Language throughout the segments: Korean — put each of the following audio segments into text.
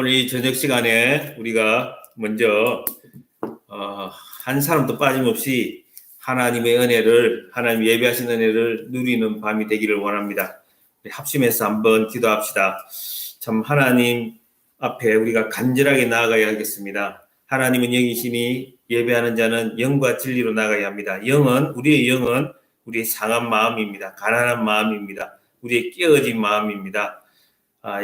오늘 이 저녁 시간에 우리가 먼저 한 사람도 빠짐없이 하나님의 은혜를, 하나님 예배하신 은혜를 누리는 밤이 되기를 원합니다. 합심해서 한번 기도합시다. 참 하나님 앞에 우리가 간절하게 나아가야 하겠습니다. 하나님은 영이시니 예배하는 자는 영과 진리로 나아가야 합니다. 우리의 영은 우리의 상한 마음입니다. 가난한 마음입니다. 우리의 깨어진 마음입니다.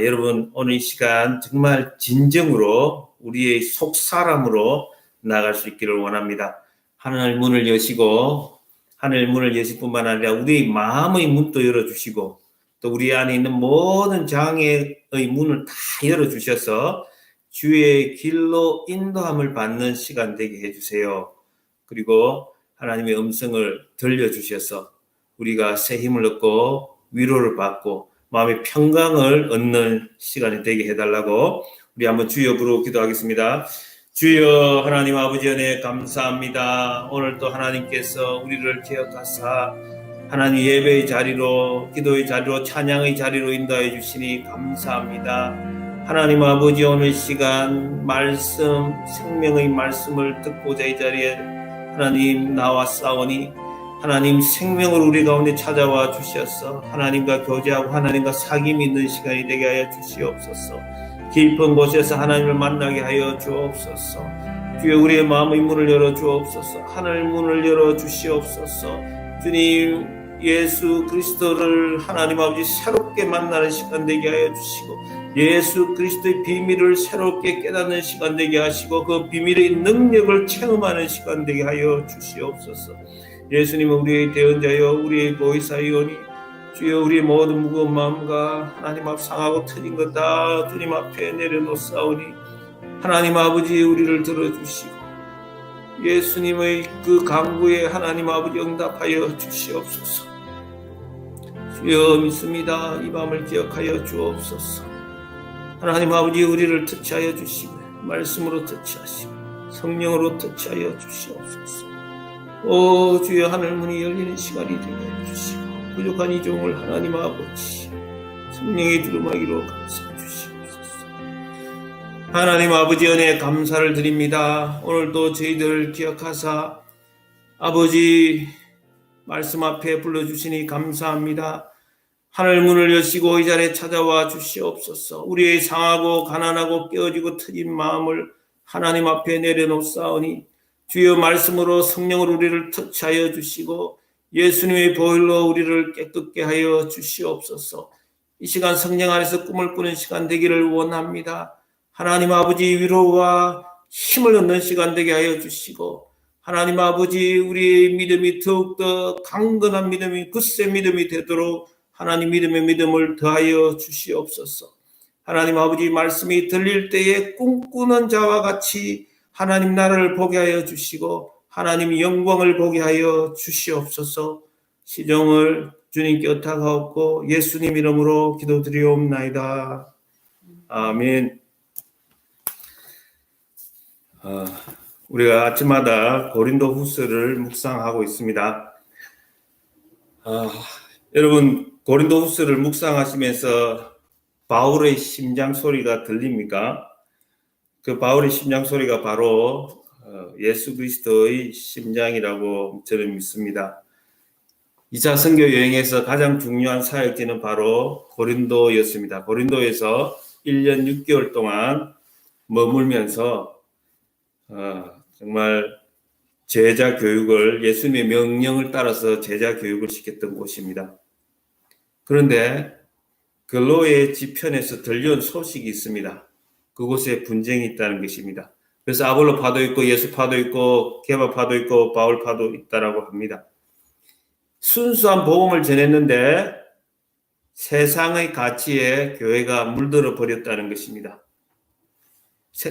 여러분 오늘 이 시간 정말 진정으로 우리의 속사람으로 나아갈 수 있기를 원합니다. 하늘 문을 여시고 하늘 문을 여실 뿐만 아니라 우리의 마음의 문도 열어주시고 또 우리 안에 있는 모든 장애의 문을 다 열어주셔서 주의 길로 인도함을 받는 시간 되게 해주세요. 그리고 하나님의 음성을 들려주셔서 우리가 새 힘을 얻고 위로를 받고 마음의 평강을 얻는 시간이 되게 해달라고 우리 한번 주여 부르고 기도하겠습니다. 주여 하나님 아버지 은혜 감사합니다. 오늘 또 하나님께서 우리를 기억하사 하나님 예배의 자리로, 기도의 자리로, 찬양의 자리로 인도해 주시니 감사합니다. 하나님 아버지 오늘 시간 말씀, 생명의 말씀을 듣고자 이 자리에 하나님 나왔사오니 하나님 생명을 우리 가운데 찾아와 주셔서 하나님과 교제하고 하나님과 사귐이 있는 시간이 되게 하여 주시옵소서. 깊은 곳에서 하나님을 만나게 하여 주옵소서. 주여 우리의 마음의 문을 열어 주옵소서. 하늘 문을 열어 주시옵소서. 주님 예수 그리스도를 하나님 아버지 새롭게 만나는 시간 되게 하여 주시고 예수 그리스도의 비밀을 새롭게 깨닫는 시간 되게 하시고 그 비밀의 능력을 체험하는 시간 되게 하여 주시옵소서. 예수님은 우리의 대언자여 우리의 보혜사이오니 주여 우리의 모든 무거운 마음과 하나님 앞 상하고 틀린 것 다 주님 앞에 내려놓사오니 하나님 아버지 우리를 들어주시고 예수님의 그 간구에 하나님 아버지 응답하여 주시옵소서. 주여 믿습니다. 이 밤을 기억하여 주옵소서. 하나님 아버지 우리를 터치하여 주시고 말씀으로 터치하시고 성령으로 터치하여 주시옵소서. 오 주여 하늘문이 열리는 시간이 되게 해주시고 부족한 이 종을 하나님 아버지 성령의 두루마기로 감싸 주시옵소서. 하나님 아버지 은혜 감사를 드립니다. 오늘도 저희들 기억하사 아버지 말씀 앞에 불러주시니 감사합니다. 하늘문을 여시고 이 자리에 찾아와 주시옵소서. 우리의 상하고 가난하고 깨어지고 틀린 마음을 하나님 앞에 내려놓사오니 주여 말씀으로 성령으로 우리를 터치하여 주시고 예수님의 보혈로 우리를 깨끗게 하여 주시옵소서. 이 시간 성령 안에서 꿈을 꾸는 시간 되기를 원합니다. 하나님 아버지 위로와 힘을 얻는 시간 되게 하여 주시고 하나님 아버지 우리의 믿음이 더욱더 강건한 믿음이 굳세 믿음이 되도록 하나님 믿음의 믿음을 더하여 주시옵소서. 하나님 아버지 말씀이 들릴 때에 꿈꾸는 자와 같이 하나님 나라를 보게 하여 주시고 하나님 영광을 보게 하여 주시옵소서. 시종을 주님께 의탁하옵고 예수님 이름으로 기도드리옵나이다. 아멘. 우리가 아침마다 고린도 후서를 묵상하고 있습니다. 여러분 고린도 후서를 묵상하시면서 바울의 심장 소리가 들립니까? 그 바울의 심장 소리가 바로 예수 그리스도의 심장이라고 저는 믿습니다. 2차 선교 여행에서 가장 중요한 사역지는 바로 고린도였습니다. 고린도에서 1년 6개월 동안 머물면서 정말 제자 교육을 예수님의 명령을 따라서 제자 교육을 시켰던 곳입니다. 그런데 글로의 지편에서 들려온 소식이 있습니다. 그곳에 분쟁이 있다는 것입니다. 그래서 아볼로파도 있고 예수파도 있고 게바파도 있고 바울파도 있다라고 합니다. 순수한 복음을 전했는데 세상의 가치에 교회가 물들어 버렸다는 것입니다.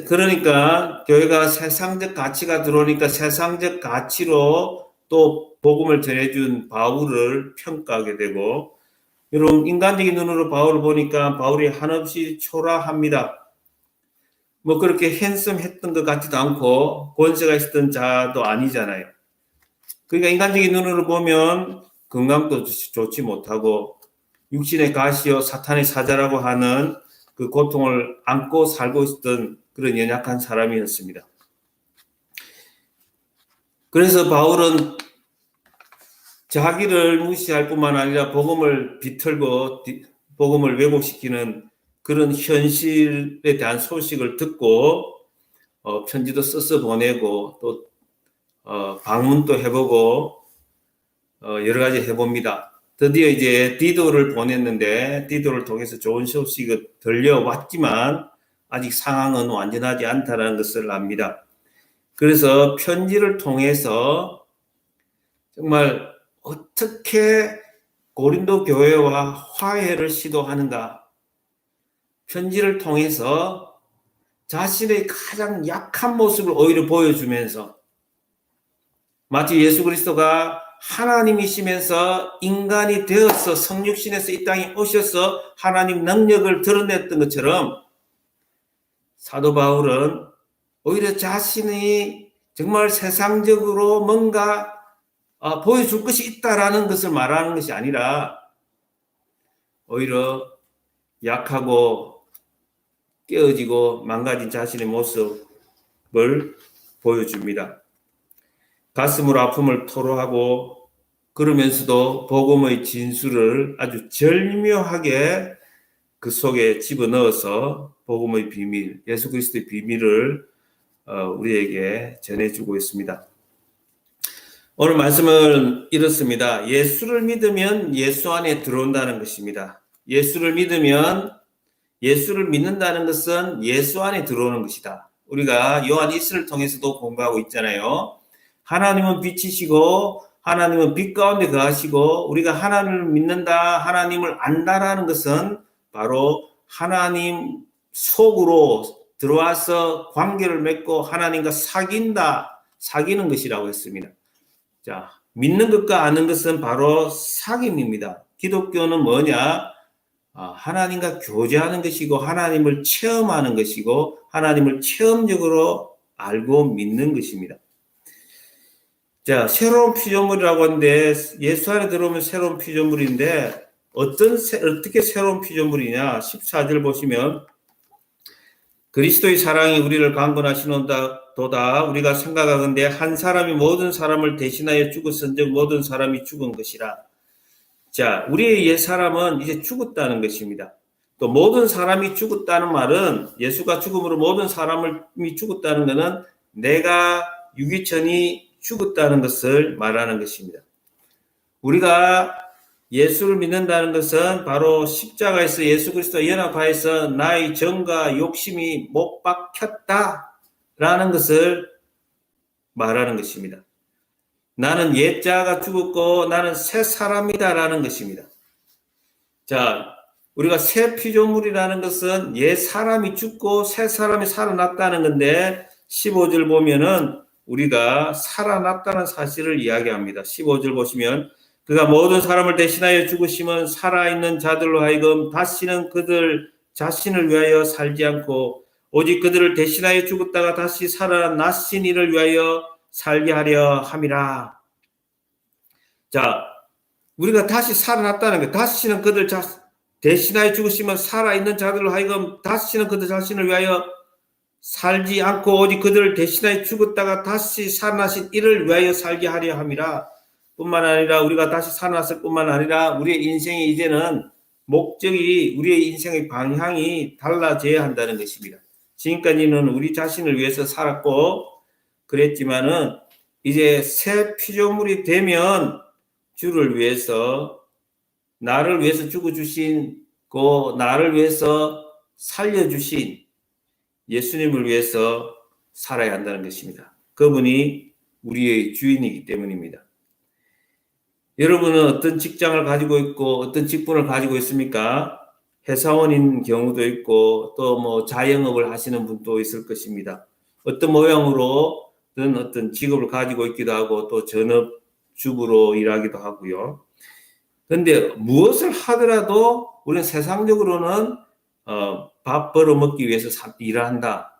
그러니까 교회가 세상적 가치가 들어오니까 세상적 가치로 또 복음을 전해준 바울을 평가하게 되고 여러분 인간적인 눈으로 바울을 보니까 바울이 한없이 초라합니다. 뭐 그렇게 핸섬했던 것 같지도 않고 권세가 있었던 자도 아니잖아요. 그러니까 인간적인 눈으로 보면 건강도 좋지 못하고 육신의 가시요 사탄의 사자라고 하는 그 고통을 안고 살고 있었던 그런 연약한 사람이었습니다. 그래서 바울은 자기를 무시할 뿐만 아니라 복음을 비틀고 복음을 왜곡시키는 그런 현실에 대한 소식을 듣고 편지도 써서 보내고 또 방문도 해보고 여러 가지 해봅니다. 드디어 이제 디도를 보냈는데 디도를 통해서 좋은 소식이 들려왔지만 아직 상황은 완전하지 않다는 것을 압니다. 그래서 편지를 통해서 정말 어떻게 고린도 교회와 화해를 시도하는가, 편지를 통해서 자신의 가장 약한 모습을 오히려 보여주면서 마치 예수 그리스도가 하나님이시면서 인간이 되어서 성육신에서 이 땅에 오셔서 하나님 능력을 드러냈던 것처럼 사도 바울은 오히려 자신이 정말 세상적으로 뭔가 보여줄 것이 있다라는 것을 말하는 것이 아니라 오히려 약하고 깨어지고 망가진 자신의 모습을 보여줍니다. 가슴으로 아픔을 토로하고 그러면서도 복음의 진술을 아주 절묘하게 그 속에 집어넣어서 복음의 비밀, 예수 그리스도의 비밀을 우리에게 전해주고 있습니다. 오늘 말씀은 이렇습니다. 예수를 믿으면 예수 안에 들어온다는 것입니다. 예수를 믿으면 예수를 믿는다는 것은 예수 안에 들어오는 것이다. 우리가 요한 1서를 통해서도 공부하고 있잖아요. 하나님은 빛이시고 하나님은 빛 가운데 거하시고 우리가 하나님을 믿는다, 하나님을 안다라는 것은 바로 하나님 속으로 들어와서 관계를 맺고 하나님과 사귀는 것이라고 했습니다. 자, 믿는 것과 아는 것은 바로 사귐입니다. 기독교는 뭐냐? 하나님과 교제하는 것이고 하나님을 체험하는 것이고 하나님을 체험적으로 알고 믿는 것입니다. 자, 새로운 피조물이라고 하는데 예수 안에 들어오면 새로운 피조물인데 어떻게 새로운 피조물이냐? 14절 보시면 그리스도의 사랑이 우리를 강건하시노도다 우리가 생각하건대 한 사람이 모든 사람을 대신하여 죽었은즉 모든 사람이 죽은 것이라. 자, 우리의 옛사람은 이제 죽었다는 것입니다. 또 모든 사람이 죽었다는 말은 예수가 죽음으로 모든 사람이 죽었다는 것은 내가 유기천이 죽었다는 것을 말하는 것입니다. 우리가 예수를 믿는다는 것은 바로 십자가에서 예수 그리스도와 연합하여서 나의 정과 욕심이 못 박혔다라는 것을 말하는 것입니다. 나는 옛자가 죽었고 나는 새 사람이다라는 것입니다. 자, 우리가 새 피조물이라는 것은 옛 사람이 죽고 새 사람이 살아났다는 건데 15절 보면은 우리가 살아났다는 사실을 이야기합니다. 15절 보시면 그가 모든 사람을 대신하여 죽으시면 살아있는 자들로 하여금 다시는 그들 자신을 위하여 살지 않고 오직 그들을 대신하여 죽었다가 다시 살아나신 이를 위하여 살게 하려 함이라. 자, 우리가 다시 살아났다는 것, 다시는 그들 대신하여 죽으시면 살아있는 자들로 하여금 다시는 그들 자신을 위하여 살지 않고 오직 그들을 대신하여 죽었다가 다시 살아나신 이를 위하여 살게 하려 함이라. 뿐만 아니라 우리가 다시 살아났을 뿐만 아니라 우리의 인생이 이제는 목적이 우리의 인생의 방향이 달라져야 한다는 것입니다. 지금까지는 우리 자신을 위해서 살았고 그랬지만은 이제 새 피조물이 되면 주를 위해서 나를 위해서 죽어주신 나를 위해서 살려주신 예수님을 위해서 살아야 한다는 것입니다. 그분이 우리의 주인이기 때문입니다. 여러분은 어떤 직장을 가지고 있고 어떤 직분을 가지고 있습니까? 회사원인 경우도 있고 또 자영업을 하시는 분도 있을 것입니다. 어떤 모양으로든 어떤 직업을 가지고 있기도 하고 또 전업주부로 일하기도 하고요. 그런데 무엇을 하더라도 우리는 세상적으로는 밥 벌어먹기 위해서 일한다.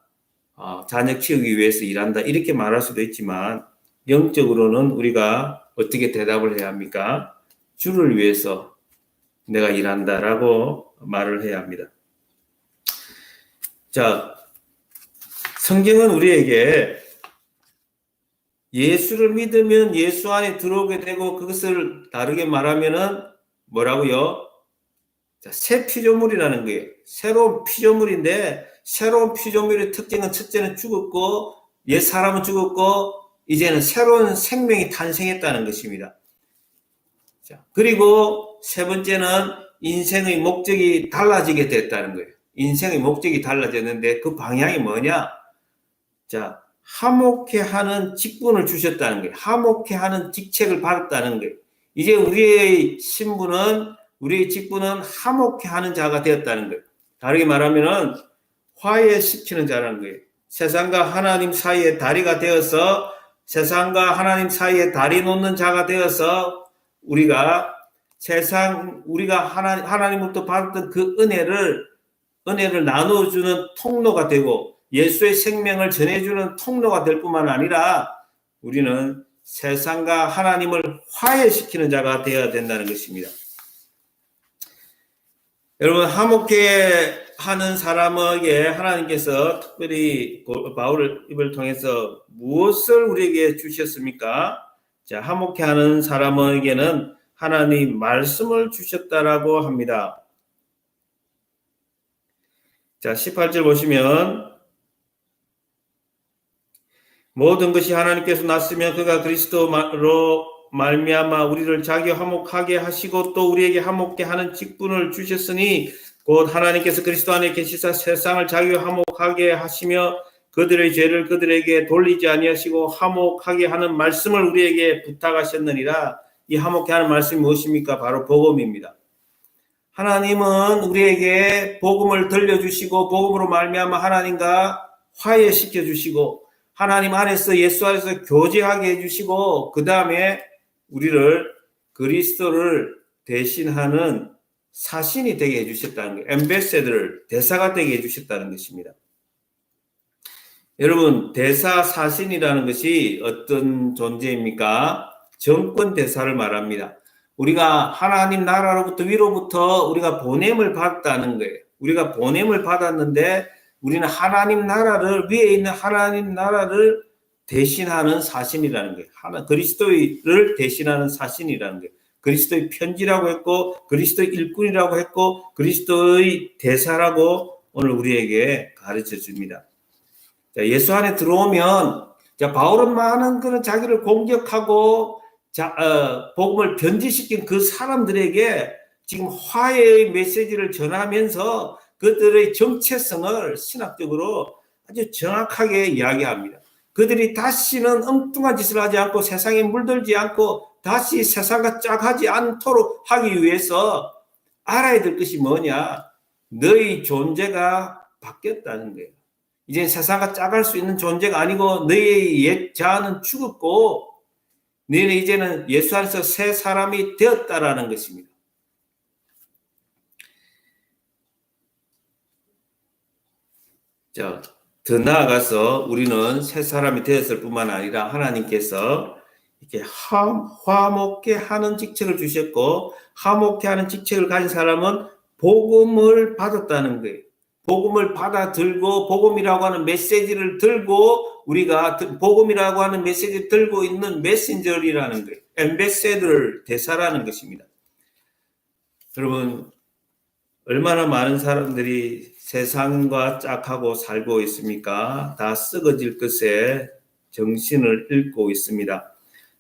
자녀 키우기 위해서 일한다. 이렇게 말할 수도 있지만 영적으로는 우리가 어떻게 대답을 해야 합니까? 주를 위해서 내가 일한다라고 말을 해야 합니다. 자, 성경은 우리에게 예수를 믿으면 예수 안에 들어오게 되고, 그것을 다르게 말하면은 뭐라고요? 자, 새 피조물이라는 거예요. 새로운 피조물인데, 새로운 피조물의 특징은 첫째는 죽었고, 옛 사람은 죽었고, 이제는 새로운 생명이 탄생했다는 것입니다. 자, 그리고 세 번째는 인생의 목적이 달라지게 됐다는 거예요. 인생의 목적이 달라졌는데 그 방향이 뭐냐? 자, 화목해 하는 직분을 주셨다는 거예요. 화목해 하는 직책을 받았다는 거예요. 이제 우리의 신분은, 우리의 직분은 화목해 하는 자가 되었다는 거예요. 다르게 말하면은 화해시키는 자라는 거예요. 세상과 하나님 사이의 다리가 되어서, 세상과 하나님 사이에 다리 놓는 자가 되어서 우리가 하나님으로부터 받았던 그 은혜를 나누어주는 통로가 되고, 예수의 생명을 전해주는 통로가 될 뿐만 아니라 우리는 세상과 하나님을 화해시키는 자가 되어야 된다는 것입니다. 여러분, 화목해 하는 사람에게 하나님께서 특별히 바울을 통해서 무엇을 우리에게 주셨습니까? 자, 화목해 하는 사람에게는 하나님 말씀을 주셨다라고 합니다. 자, 18절 보시면, 모든 것이 하나님께서 났으면 그가 그리스도로 말미암아 우리를 자기 화목하게 하시고 또 우리에게 화목게 하는 직분을 주셨으니 곧 하나님께서 그리스도 안에 계시사 세상을 자기 화목하게 하시며 그들의 죄를 그들에게 돌리지 아니하시고 화목하게 하는 말씀을 우리에게 부탁하셨느니라. 이 화목게 하는 말씀이 무엇입니까? 바로 복음입니다. 하나님은 우리에게 복음을 들려주시고 복음으로 말미암아 하나님과 화해시켜 주시고 하나님 안에서, 예수 안에서 교제하게 해주시고, 그 다음에 우리를 그리스도를 대신하는 사신이 되게 해주셨다는 거예요. 엠베세더를, 대사가 되게 해주셨다는 것입니다. 여러분, 대사, 사신이라는 것이 어떤 존재입니까? 정권 대사를 말합니다. 우리가 하나님 나라로부터, 위로부터 우리가 보냄을 받았다는 거예요. 우리가 보냄을 받았는데 우리는 하나님 나라를, 위에 있는 하나님 나라를 대신하는 사신이라는 거예요. 그리스도를 대신하는 사신이라는 거예요. 그리스도의 편지라고 했고, 그리스도의 일꾼이라고 했고, 그리스도의 대사라고 오늘 우리에게 가르쳐 줍니다. 자, 예수 안에 들어오면, 자, 바울은 많은 그런 자기를 공격하고, 복음을 변질시킨 그 사람들에게 지금 화해의 메시지를 전하면서 그들의 정체성을 신학적으로 아주 정확하게 이야기합니다. 그들이 다시는 엉뚱한 짓을 하지 않고 세상에 물들지 않고 다시 세상과 짝하지 않도록 하기 위해서 알아야 될 것이 뭐냐? 너희 존재가 바뀌었다는 거예요. 이제 세상과 짝할 수 있는 존재가 아니고 너희의 옛 자아는 죽었고 너희는 이제는 예수 안에서 새 사람이 되었다라는 것입니다. 자, 더 나아가서 우리는 새 사람이 되었을 뿐만 아니라 하나님께서 이렇게 화목해 하는 직책을 주셨고, 화목해 하는 직책을 가진 사람은 복음을 받았다는 거예요. 복음을 받아 들고, 복음이라고 하는 메시지를 들고, 우리가 복음이라고 하는 메시지를 들고 있는 메신저리라는 거예요. 엠베세더, 대사라는 것입니다. 여러분, 얼마나 많은 사람들이 세상과 짝하고 살고 있습니까? 다 썩어질 것에 정신을 잃고 있습니다.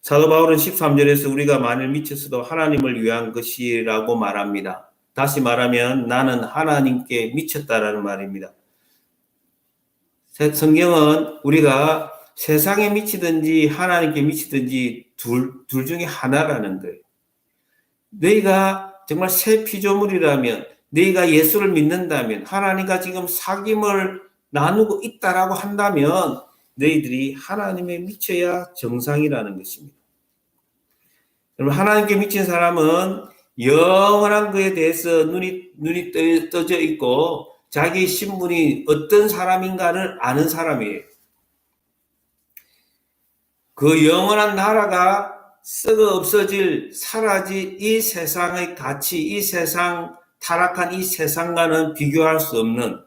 사도 바울은 13절에서 우리가 만일 미쳤어도 하나님을 위한 것이라고 말합니다. 다시 말하면 나는 하나님께 미쳤다라는 말입니다. 성경은 우리가 세상에 미치든지 하나님께 미치든지 둘 중에 하나라는 거예요. 너희가 정말 새 피조물이라면, 너희가 예수를 믿는다면, 하나님과 지금 사귐을 나누고 있다라고 한다면 너희들이 하나님에 미쳐야 정상이라는 것입니다. 여러분, 하나님께 미친 사람은 영원한 것에 대해서 눈이 떠져 있고 자기 신분이 어떤 사람인가를 아는 사람이에요. 그 영원한 나라가 썩어 없어질, 사라질 이 세상의 가치, 이 세상, 타락한 이 세상과는 비교할 수 없는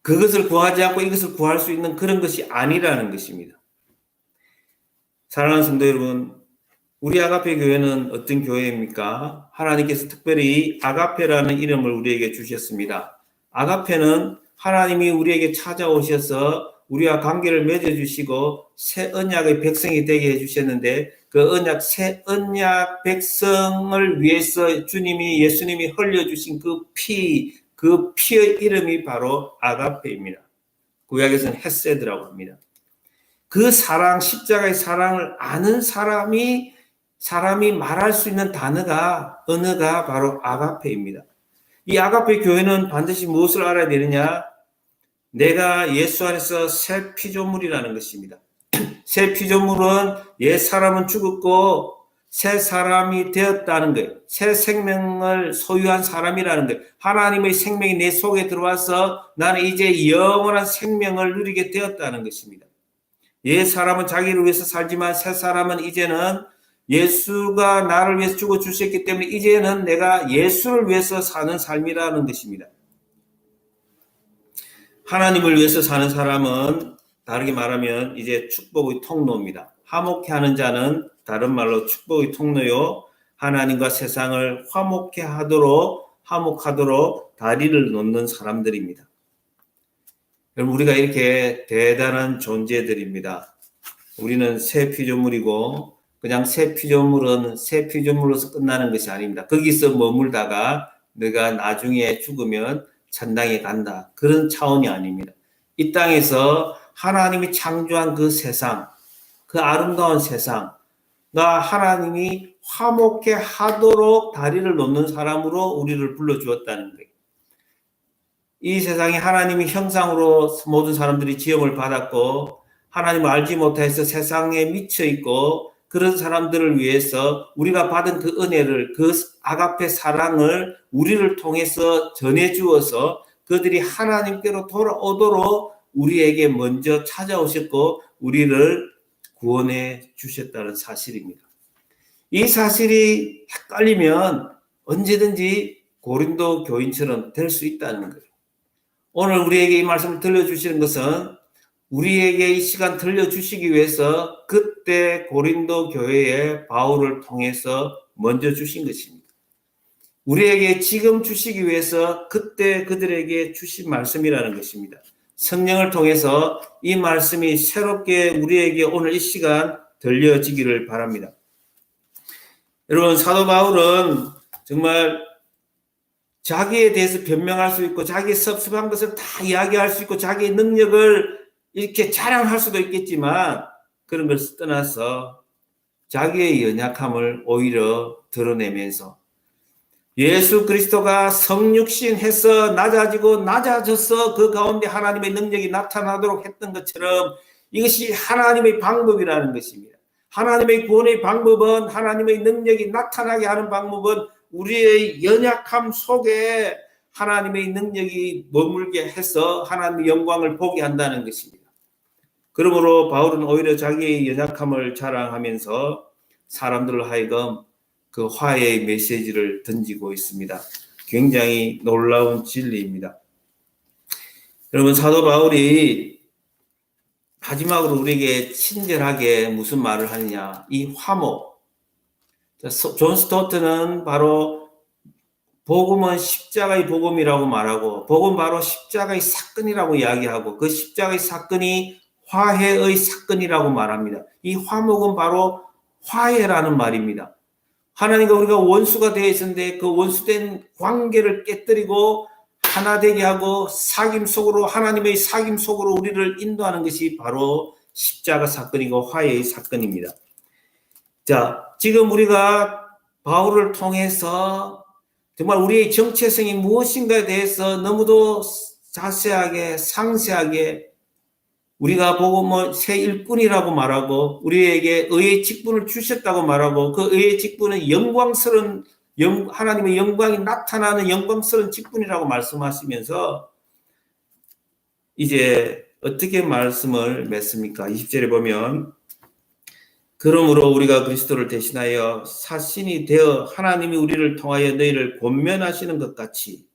그것을 구하지 않고 이것을 구할 수 있는 그런 것이 아니라는 것입니다. 사랑하는 성도 여러분, 우리 아가페 교회는 어떤 교회입니까? 하나님께서 특별히 아가페라는 이름을 우리에게 주셨습니다. 아가페는 하나님이 우리에게 찾아오셔서 우리와 관계를 맺어주시고 새 언약의 백성이 되게 해주셨는데, 그 언약, 새 언약 백성을 위해서 예수님이 흘려주신 그 피의 이름이 바로 아가페입니다. 구약에서는 헤세드라고 합니다. 그 사랑, 십자가의 사랑을 아는 사람이 말할 수 있는 언어가 바로 아가페입니다. 이 아가페 교회는 반드시 무엇을 알아야 되느냐? 내가 예수 안에서 새 피조물이라는 것입니다. 새 피조물은 옛 사람은 죽었고 새 사람이 되었다는 거예요. 새 생명을 소유한 사람이라는 거예요. 하나님의 생명이 내 속에 들어와서 나는 이제 영원한 생명을 누리게 되었다는 것입니다. 옛 사람은 자기를 위해서 살지만 새 사람은 이제는 예수가 나를 위해서 죽어 주셨기 때문에 이제는 내가 예수를 위해서 사는 삶이라는 것입니다. 하나님을 위해서 사는 사람은 다르게 말하면 이제 축복의 통로입니다. 화목해 하는 자는 다른 말로 축복의 통로요, 하나님과 세상을 화목하도록 다리를 놓는 사람들입니다. 여러분, 우리가 이렇게 대단한 존재들입니다. 우리는 새 피조물이고, 그냥 새 피조물로서 끝나는 것이 아닙니다. 거기서 머물다가 내가 나중에 죽으면 천당에 간다, 그런 차원이 아닙니다. 이 땅에서 하나님이 창조한 그 세상, 그 아름다운 세상과 하나님이 화목해 하도록 다리를 놓는 사람으로 우리를 불러주었다는 거예요. 이 세상에 하나님의 형상으로 모든 사람들이 지음을 받았고 하나님을 알지 못해서 세상에 미쳐 있고, 그런 사람들을 위해서 우리가 받은 그 은혜를, 그 아가페 사랑을 우리를 통해서 전해주어서 그들이 하나님께로 돌아오도록 우리에게 먼저 찾아오셨고 우리를 구원해 주셨다는 사실입니다. 이 사실이 헷갈리면 언제든지 고린도 교인처럼 될 수 있다는 거예요. 오늘 우리에게 이 말씀을 들려주시는 것은 우리에게 이 시간 들려주시기 위해서 그때 고린도 교회의 바울을 통해서 먼저 주신 것입니다. 우리에게 지금 주시기 위해서 그때 그들에게 주신 말씀이라는 것입니다. 성령을 통해서 이 말씀이 새롭게 우리에게 오늘 이 시간 들려지기를 바랍니다. 여러분, 사도 바울은 정말 자기에 대해서 변명할 수 있고 자기의 섭섭한 것을 다 이야기할 수 있고 자기의 능력을 이렇게 자랑할 수도 있겠지만 그런 걸 떠나서 자기의 연약함을 오히려 드러내면서 예수 그리스도가 성육신해서 낮아져서 그 가운데 하나님의 능력이 나타나도록 했던 것처럼 이것이 하나님의 방법이라는 것입니다. 하나님의 구원의 방법은, 하나님의 능력이 나타나게 하는 방법은 우리의 연약함 속에 하나님의 능력이 머물게 해서 하나님의 영광을 보게 한다는 것입니다. 그러므로 바울은 오히려 자기의 연약함을 자랑하면서 사람들을 하여금 그 화해의 메시지를 던지고 있습니다. 굉장히 놀라운 진리입니다. 여러분, 사도 바울이 마지막으로 우리에게 친절하게 무슨 말을 하느냐, 이 화목. 존 스토트는 바로 복음은 십자가의 복음이라고 말하고, 복음 바로 십자가의 사건이라고 이야기하고, 그 십자가의 사건이 화해의 사건이라고 말합니다. 이 화목은 바로 화해라는 말입니다. 하나님과 우리가 원수가 되어 있었는데 그 원수된 관계를 깨뜨리고 하나 되게 하고 하나님의 사귐 속으로 우리를 인도하는 것이 바로 십자가 사건이고 화해의 사건입니다. 자, 지금 우리가 바울을 통해서 정말 우리의 정체성이 무엇인가에 대해서 너무도 자세하게 상세하게 우리가 복음을 새 일꾼이라고 말하고 우리에게 의의 직분을 주셨다고 말하고 그 의의 직분은 영광스러운 하나님의 영광이 나타나는 영광스러운 직분이라고 말씀하시면서 이제 어떻게 말씀을 맺습니까? 20절에 보면 그러므로 우리가 그리스도를 대신하여 사신이 되어 하나님이 우리를 통하여 너희를 권면하시는 것 같이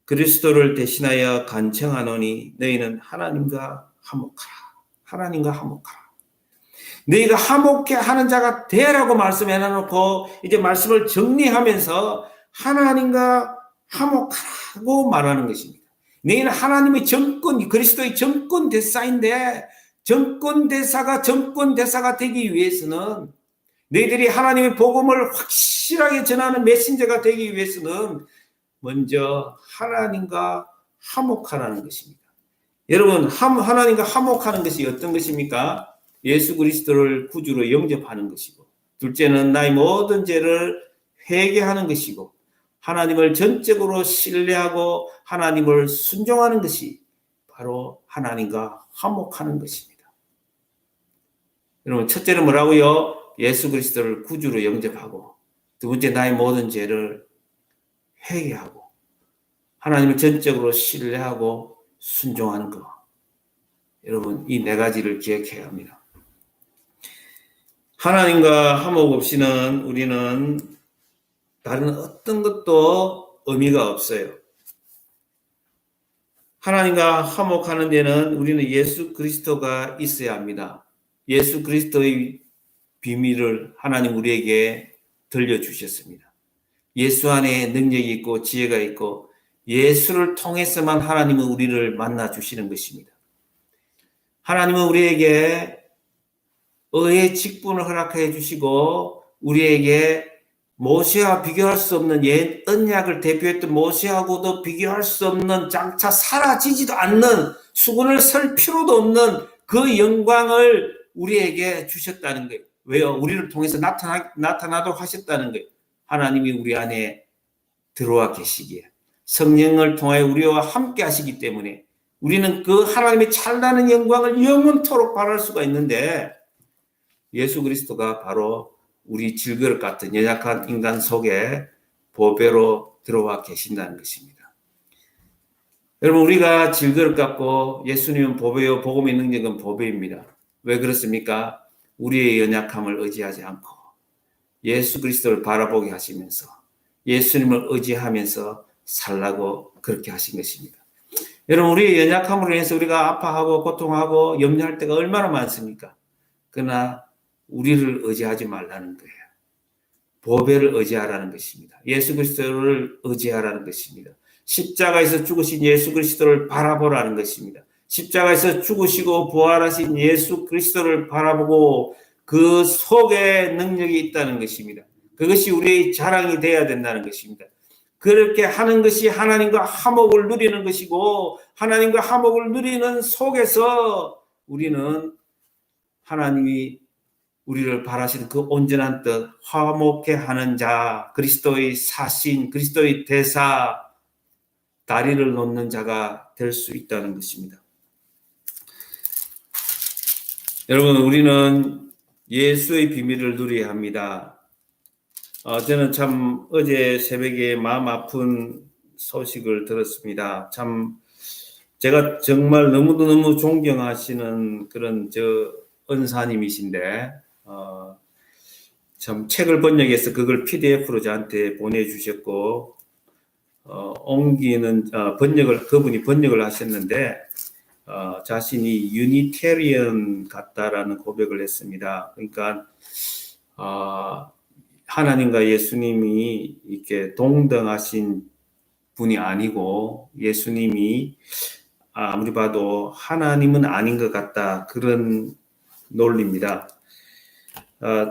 그리스도를 대신하여 간청하노니 너희는 하나님과 화목하라. 하나님과 화목하라. 너희가 화목해 하는 자가 되라고 말씀해 놔놓고 이제 말씀을 정리하면서 하나님과 화목하라고 말하는 것입니다. 너희는 하나님의 정권, 그리스도의 정권 대사인데 정권 대사가 되기 위해서는 너희들이 하나님의 복음을 확실하게 전하는 메신저가 되기 위해서는 먼저 하나님과 화목하라는 것입니다. 여러분, 하나님과 화목하는 것이 어떤 것입니까? 예수 그리스도를 구주로 영접하는 것이고, 둘째는 나의 모든 죄를 회개하는 것이고, 하나님을 전적으로 신뢰하고 하나님을 순종하는 것이 바로 하나님과 화목하는 것입니다. 여러분, 첫째는 뭐라고요? 예수 그리스도를 구주로 영접하고, 두 번째 나의 모든 죄를 회개하고 하나님을 전적으로 신뢰하고 순종하는 것. 여러분, 이 네 가지를 기억해야 합니다. 하나님과 화목 없이는 우리는 다른 어떤 것도 의미가 없어요. 하나님과 화목하는 데는 우리는 예수 그리스도가 있어야 합니다. 예수 그리스도의 비밀을 하나님 우리에게 들려주셨습니다. 예수 안에 능력이 있고 지혜가 있고 예수를 통해서만 하나님은 우리를 만나 주시는 것입니다. 하나님은 우리에게 의의 직분을 허락해 주시고 우리에게 모세와 비교할 수 없는 옛 언약을 대표했던 모세하고도 비교할 수 없는 장차 사라지지도 않는 수군을 설 필요도 없는 그 영광을 우리에게 주셨다는 거예요. 왜요? 우리를 통해서 나타나도록 하셨다는 거예요. 하나님이 우리 안에 들어와 계시기에 성령을 통해 우리와 함께 하시기 때문에 우리는 그 하나님의 찬란한 영광을 영원토록 바랄 수가 있는데 예수 그리스도가 바로 우리 질그릇 같은 연약한 인간 속에 보배로 들어와 계신다는 것입니다. 여러분, 우리가 질그릇 같고 예수님은 보배요, 복음의 능력은 보배입니다. 왜 그렇습니까? 우리의 연약함을 의지하지 않고 예수 그리스도를 바라보게 하시면서 예수님을 의지하면서 살라고 그렇게 하신 것입니다. 여러분, 우리의 연약함으로 인해서 우리가 아파하고 고통하고 염려할 때가 얼마나 많습니까? 그러나 우리를 의지하지 말라는 거예요. 보배를 의지하라는 것입니다. 예수 그리스도를 의지하라는 것입니다. 십자가에서 죽으신 예수 그리스도를 바라보라는 것입니다. 십자가에서 죽으시고 부활하신 예수 그리스도를 바라보고 그 속에 능력이 있다는 것입니다. 그것이 우리의 자랑이 되어야 된다는 것입니다. 그렇게 하는 것이 하나님과 화목을 누리는 것이고 하나님과 화목을 누리는 속에서 우리는 하나님이 우리를 바라시는 그 온전한 뜻, 화목해 하는 자, 그리스도의 사신, 그리스도의 대사, 다리를 놓는 자가 될 수 있다는 것입니다. 여러분, 우리는 예수의 비밀을 누려야 합니다. 저는 참 어제 새벽에 마음 아픈 소식을 들었습니다. 참 제가 정말 너무 존경하시는 그런 은사님이신데 참 책을 번역해서 그걸 PDF로 저한테 보내주셨고 그분이 번역을 하셨는데 자신이 유니테리언 같다라는 고백을 했습니다. 그러니까 하나님과 예수님이 이렇게 동등하신 분이 아니고 예수님이 아무리 봐도 하나님은 아닌 것 같다, 그런 논리입니다.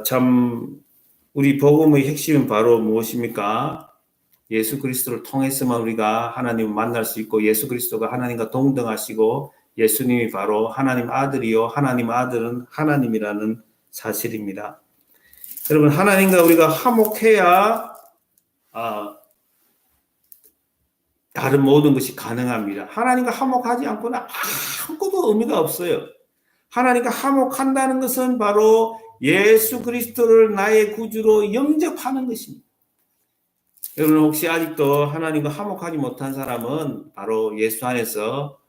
참 우리 복음의 핵심은 바로 무엇입니까? 예수 그리스도를 통해서만 우리가 하나님을 만날 수 있고 예수 그리스도가 하나님과 동등하시고 예수님이 바로 하나님 아들이요 하나님 아들은 하나님이라는 사실입니다. 여러분, 하나님과 우리가 화목해야 다른 모든 것이 가능합니다. 하나님과 화목하지 않고는 아무것도 의미가 없어요. 하나님과 화목한다는 것은 바로 예수 그리스도를 나의 구주로 영접하는 것입니다. 여러분, 혹시 아직도 하나님과 화목하지 못한 사람은 바로 예수 안에서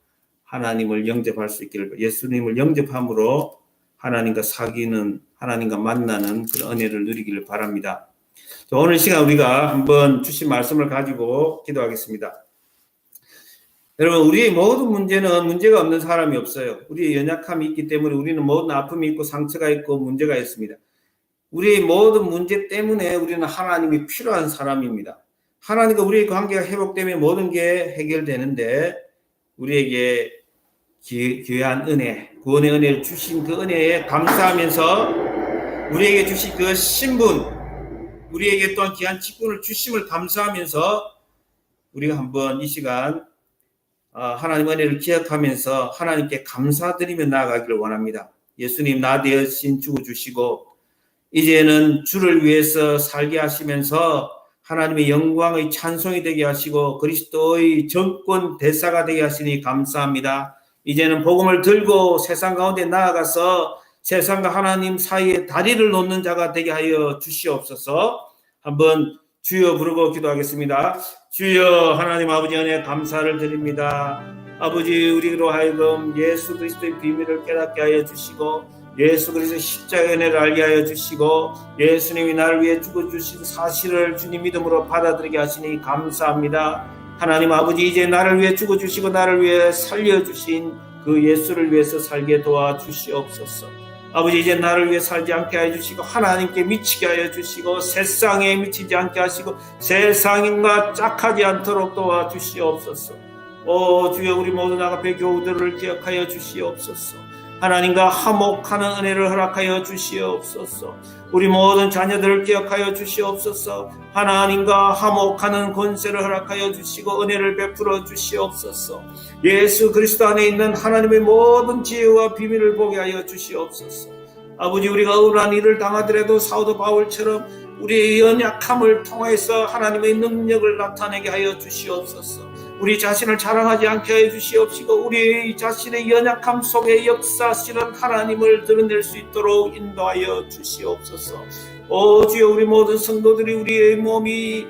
하나님을 영접할 수 있기를, 예수님을 영접함으로 하나님과 사귀는, 하나님과 만나는 그런 은혜를 누리기를 바랍니다. 오늘 시간 우리가 한번 주신 말씀을 가지고 기도하겠습니다. 여러분, 우리의 모든 문제는 문제가 없는 사람이 없어요. 우리의 연약함이 있기 때문에 우리는 모든 아픔이 있고 상처가 있고 문제가 있습니다. 우리의 모든 문제 때문에 우리는 하나님이 필요한 사람입니다. 하나님과 우리의 관계가 회복되면 모든 게 해결되는데, 우리에게 귀한 은혜, 구원의 은혜를 주신 그 은혜에 감사하면서 우리에게 주신 그 신분, 우리에게 또한 귀한 직분을 주심을 감사하면서 우리가 한번 이 시간 하나님 은혜를 기억하면서 하나님께 감사드리며 나아가기를 원합니다. 예수님 나 되신 죽어주시고 이제는 주를 위해서 살게 하시면서 하나님의 영광의 찬송이 되게 하시고 그리스도의 정권 대사가 되게 하시니 감사합니다. 이제는 복음을 들고 세상 가운데 나아가서 세상과 하나님 사이에 다리를 놓는 자가 되게 하여 주시옵소서. 한번 주여 부르고 기도하겠습니다. 주여 하나님 아버지 은혜 감사를 드립니다. 아버지 우리로 하여금 예수 그리스도의 비밀을 깨닫게 하여 주시고 예수 그리스도의 십자가의 은혜를 알게 하여 주시고 예수님이 나를 위해 죽어주신 사실을 주님 믿음으로 받아들이게 하시니 감사합니다. 하나님 아버지 이제 나를 위해 죽어주시고 나를 위해 살려주신 그 예수를 위해서 살게 도와주시옵소서. 아버지 이제 나를 위해 살지 않게 하여 주시고 하나님께 미치게 하여 주시고 세상에 미치지 않게 하시고 세상인과 짝하지 않도록 도와주시옵소서. 주여 우리 모든 아가페 교우들을 기억하여 주시옵소서. 하나님과 화목하는 은혜를 허락하여 주시옵소서. 우리 모든 자녀들을 기억하여 주시옵소서. 하나님과 화목하는 권세를 허락하여 주시고 은혜를 베풀어 주시옵소서. 예수 그리스도 안에 있는 하나님의 모든 지혜와 비밀을 보게 하여 주시옵소서. 아버지 우리가 억울한 일을 당하더라도 사도 바울처럼 우리의 연약함을 통해서 하나님의 능력을 나타내게 하여 주시옵소서. 우리 자신을 자랑하지 않게 해 주시옵시고 우리 자신의 연약함 속에 역사하시는 하나님을 드러낼 수 있도록 인도하여 주시옵소서. 주여 우리 모든 성도들이 우리의 몸이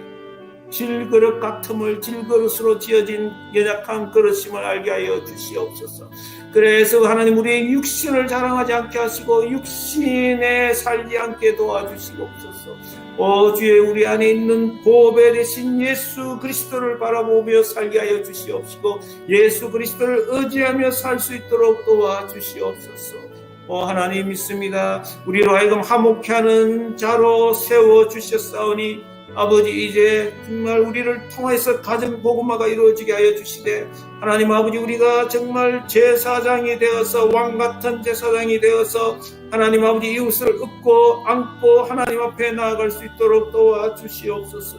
질그릇 같음을 질그릇으로 지어진 연약한 그릇임을 알게 하여 주시옵소서. 그래서 하나님 우리의 육신을 자랑하지 않게 하시고 육신에 살지 않게 도와주시옵소서. 주여 우리 안에 있는 보배 되신 예수 그리스도를 바라보며 살게 하여 주시옵시고 예수 그리스도를 의지하며 살 수 있도록 도와주시옵소서. 하나님 믿습니다. 우리로 하여금 화목케 하는 자로 세워주셨사오니 아버지 이제 정말 우리를 통해서 가정 복음화가 이루어지게 하여 주시되 하나님 아버지 우리가 정말 제사장이 되어서 왕같은 제사장이 되어서 하나님 아버지 이웃을 업고 안고 하나님 앞에 나아갈 수 있도록 도와주시옵소서.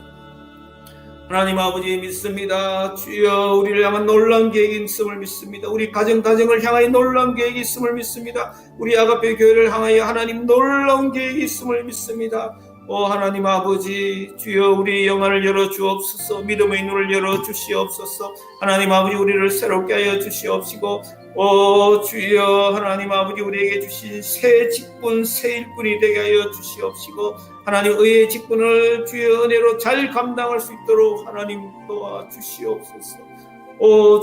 하나님 아버지 믿습니다. 주여 우리를 향한 놀라운 계획이 있음을 믿습니다. 우리 가정을 향하여 놀라운 계획이 있음을 믿습니다. 우리 아가페 교회를 향하여 하나님 놀라운 계획이 있음을 믿습니다. 하나님 아버지 주여 우리 영안을 열어 주옵소서. 믿음의 눈을 열어 주시옵소서. 하나님 아버지 우리를 새롭게 하여 주시옵시고 주여 하나님 아버지 우리에게 주신 새 직분 새 일꾼이 되게 하여 주시옵시고 하나님 의의 직분을 주여 은혜로 잘 감당할 수 있도록 하나님 도와주시옵소서.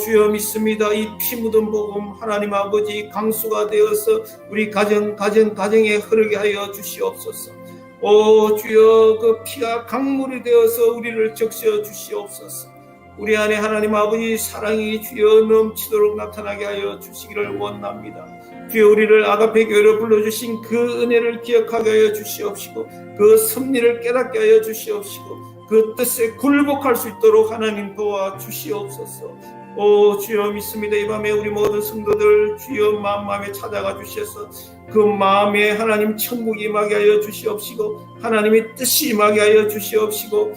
주여 믿습니다. 이 피 묻은 복음 하나님 아버지 강수가 되어서 우리 가정에 흐르게 하여 주시옵소서. 주여 그 피가 강물이 되어서 우리를 적셔 주시옵소서. 우리 안에 하나님 아버지 사랑이 주여 넘치도록 나타나게 하여 주시기를 원합니다. 주여 우리를 아가페 교회로 불러주신 그 은혜를 기억하게 하여 주시옵시고 그 섭리를 깨닫게 하여 주시옵시고 그 뜻에 굴복할 수 있도록 하나님 도와주시옵소서. 주여 믿습니다. 이 밤에 우리 모든 성도들 주여 마음에 찾아가 주셔서 그 마음에 하나님 천국이 임하게 하여 주시옵시고 하나님의 뜻이 임하게 하여 주시옵시고